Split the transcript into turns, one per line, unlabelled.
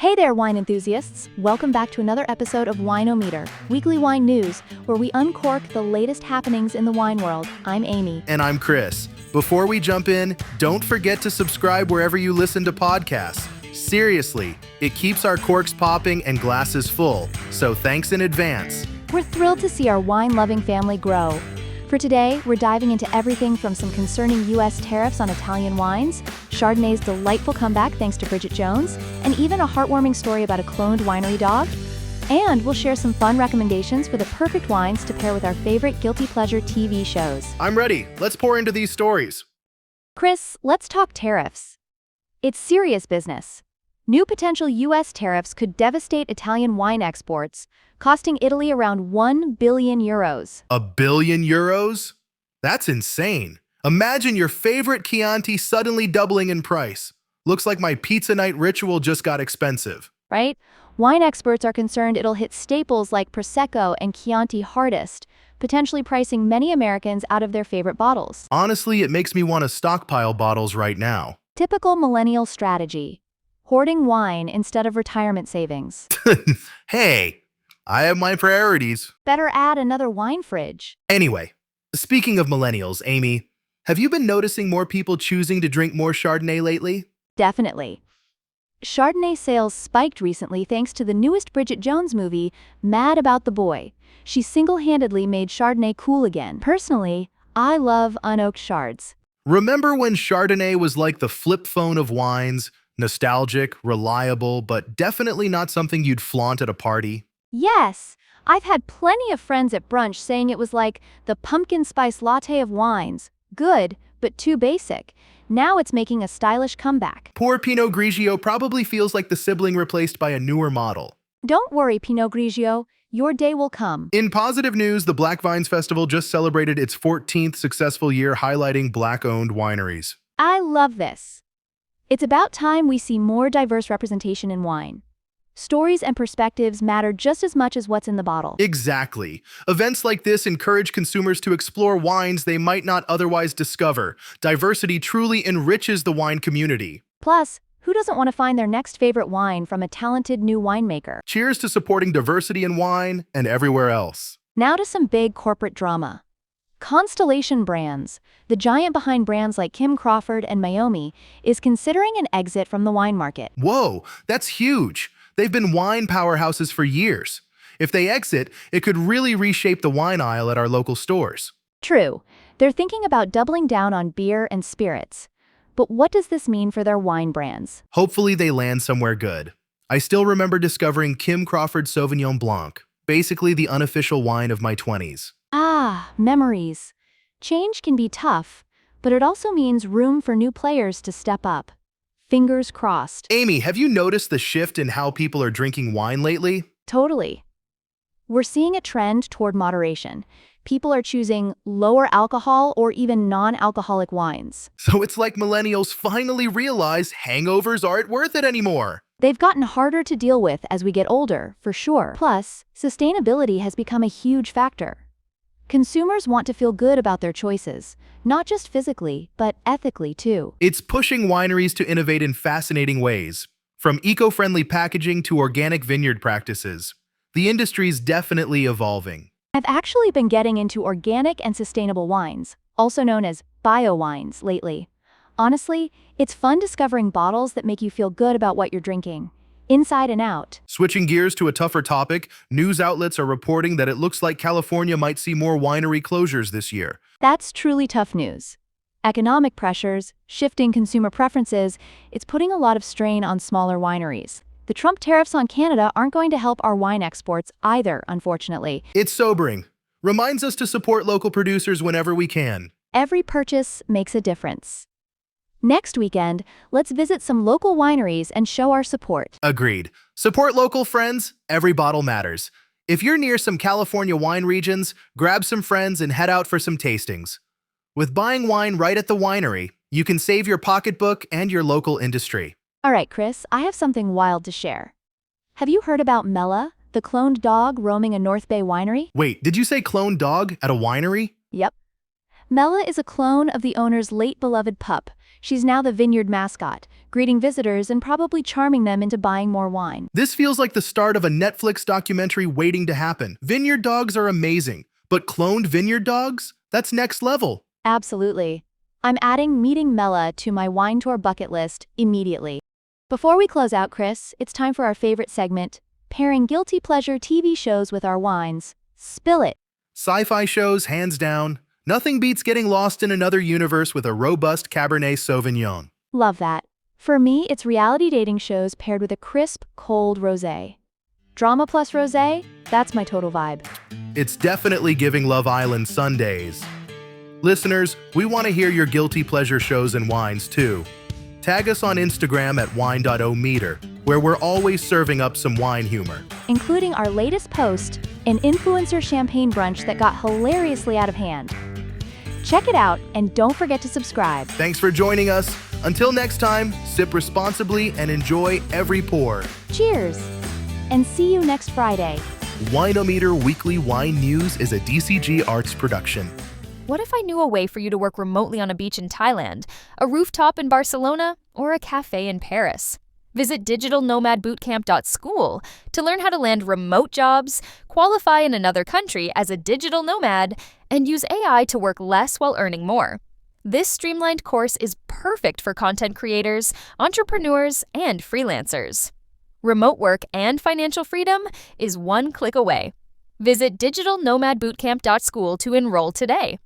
Hey there, wine enthusiasts! Welcome back to another episode of Wine-O-Meter, weekly wine news, where we uncork the latest happenings in the wine world. I'm Amy.
And I'm Chris. Before we jump in, don't forget to subscribe wherever you listen to podcasts. Seriously, it keeps our corks popping and glasses full, so thanks in advance.
We're thrilled to see our wine-loving family grow. For today, we're diving into everything from some concerning U.S. tariffs on Italian wines, Chardonnay's delightful comeback thanks to Bridget Jones, and even a heartwarming story about a cloned winery dog. And we'll share some fun recommendations for the perfect wines to pair with our favorite guilty pleasure TV shows.
I'm ready. Let's pour into these stories.
Chris, let's talk tariffs. It's serious business. New potential U.S. tariffs could devastate Italian wine exports, costing Italy around 1 billion euros.
€1 billion? That's insane. Imagine your favorite Chianti suddenly doubling in price. Looks like my pizza night ritual just got expensive.
Right? Wine experts are concerned it'll hit staples like Prosecco and Chianti hardest, potentially pricing many Americans out of their favorite bottles.
Honestly, it makes me want to stockpile bottles right now.
Typical millennial strategy. Hoarding wine instead of retirement savings.
Hey, I have my priorities.
Better add another wine fridge.
Anyway, speaking of millennials, Amy, have you been noticing more people choosing to drink more Chardonnay lately?
Definitely. Chardonnay sales spiked recently thanks to the newest Bridget Jones movie, Mad About the Boy. She single-handedly made Chardonnay cool again. Personally, I love unoaked Chards.
Remember when Chardonnay was like the flip phone of wines? Nostalgic, reliable, but definitely not something you'd flaunt at a party?
Yes, I've had plenty of friends at brunch saying it was like the pumpkin spice latte of wines. Good, but too basic. Now it's making a stylish comeback.
Poor Pinot Grigio probably feels like the sibling replaced by a newer model.
Don't worry, Pinot Grigio. Your day will come.
In positive news, the Black Vines Festival just celebrated its 14th successful year highlighting Black-owned wineries.
I love this. It's about time we see more diverse representation in wine. Stories and perspectives matter just as much as what's in the bottle.
Exactly. Events like this encourage consumers to explore wines they might not otherwise discover. Diversity truly enriches the wine community.
Plus, who doesn't want to find their next favorite wine from a talented new winemaker?
Cheers to supporting diversity in wine and everywhere else.
Now to some big corporate drama. Constellation Brands, the giant behind brands like Kim Crawford and Meiomi, is considering an exit from the wine market.
Whoa, that's huge. They've been wine powerhouses for years. If they exit, it could really reshape the wine aisle at our local stores.
True, they're thinking about doubling down on beer and spirits. But what does this mean for their wine brands?
Hopefully they land somewhere good. I still remember discovering Kim Crawford Sauvignon Blanc, basically the unofficial wine of my 20s.
Ah, memories. Change can be tough, but it also means room for new players to step up. Fingers crossed.
Amy, have you noticed the shift in how people are drinking wine lately?
Totally. We're seeing a trend toward moderation. People are choosing lower alcohol or even non-alcoholic wines.
So it's like millennials finally realize hangovers aren't worth it anymore.
They've gotten harder to deal with as we get older, for sure. Plus, sustainability has become a huge factor. Consumers want to feel good about their choices, not just physically, but ethically too.
It's pushing wineries to innovate in fascinating ways. From eco-friendly packaging to organic vineyard practices, the industry's definitely evolving.
I've actually been getting into organic and sustainable wines, also known as bio wines, lately. Honestly, it's fun discovering bottles that make you feel good about what you're drinking, inside and out.
Switching gears to a tougher topic, news outlets are reporting that it looks like California might see more winery closures this year.
That's truly tough news. Economic pressures, shifting consumer preferences, it's putting a lot of strain on smaller wineries. The Trump tariffs on Canada aren't going to help our wine exports either, unfortunately.
It's sobering. Reminds us to support local producers whenever we can.
Every purchase makes a difference. Next weekend, let's visit some local wineries and show our support.
Agreed. Support local friends. Every bottle matters. If you're near some California wine regions, grab some friends and head out for some tastings. With buying wine right at the winery, you can save your pocketbook and your local industry.
All right, Chris, I have something wild to share. Have you heard about Mela, the cloned dog roaming a North Bay winery?
Wait, did you say cloned dog at a winery?
Yep. Mela is a clone of the owner's late beloved pup. She's now the vineyard mascot, greeting visitors and probably charming them into buying more wine.
This feels like the start of a Netflix documentary waiting to happen. Vineyard dogs are amazing, but cloned vineyard dogs? That's next level.
Absolutely. I'm adding meeting Mela to my wine tour bucket list immediately. Before we close out, Chris, it's time for our favorite segment, pairing guilty pleasure TV shows with our wines. Spill it.
Sci-fi shows, hands down. Nothing beats getting lost in another universe with a robust Cabernet Sauvignon.
Love that. For me, it's reality dating shows paired with a crisp, cold rosé. Drama plus rosé? That's my total vibe.
It's definitely giving Love Island Sundays. Listeners, we want to hear your guilty pleasure shows and wines too. Tag us on Instagram at wine.ometer, where we're always serving up some wine humor.
Including our latest post, an influencer champagne brunch that got hilariously out of hand. Check it out, and don't forget to subscribe.
Thanks for joining us. Until next time, sip responsibly and enjoy every pour.
Cheers! And see you next Friday.
Wineometer Weekly Wine News is a DCG Arts production.
What if I knew a way for you to work remotely on a beach in Thailand, a rooftop in Barcelona, or a cafe in Paris? Visit digitalnomadbootcamp.school to learn how to land remote jobs, qualify in another country as a digital nomad, and use AI to work less while earning more. This streamlined course is perfect for content creators, entrepreneurs, and freelancers. Remote work and financial freedom is one click away. Visit digitalnomadbootcamp.school to enroll today.